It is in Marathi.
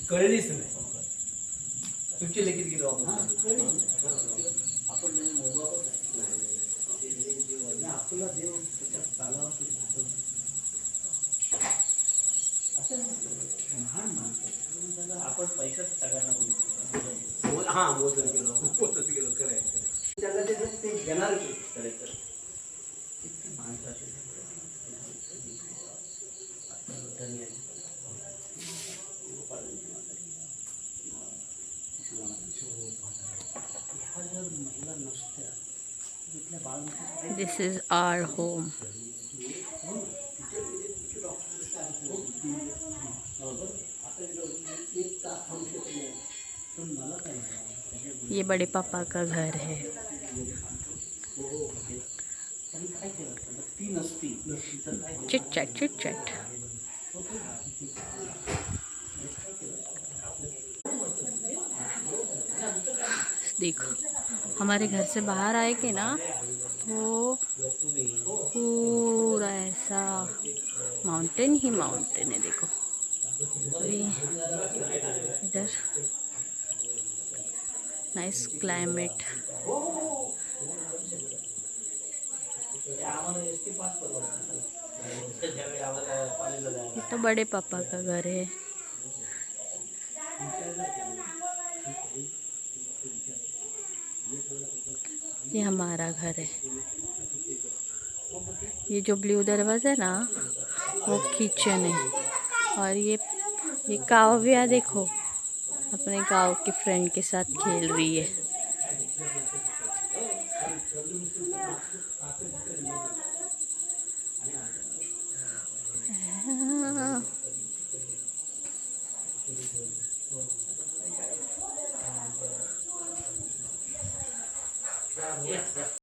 कळलीच नाही तुमची लेखीत गेलो आपण आपला देव महान माणसं आपण पैशाच सगळ्यांना बोलतो हा बोलत गेलो करायचं त्याला ते घेणार खरेतर माणसाचे This is our home. ये बड़े पापा का घर है. Chit chat chit chat. देखो हमारे घर से बाहर आए के ना तो पूरा ऐसा माउंटेन ही माउंटेन है. देखो इधर नाइस क्लाइमेट. ये तो बड़े पापा का घर है. ये हमारा घर है. ये जो ब्लू दरवाजा है ना वो किचन है. और ये काव्या देखो अपने गाँव के फ्रेंड के साथ खेल रही है.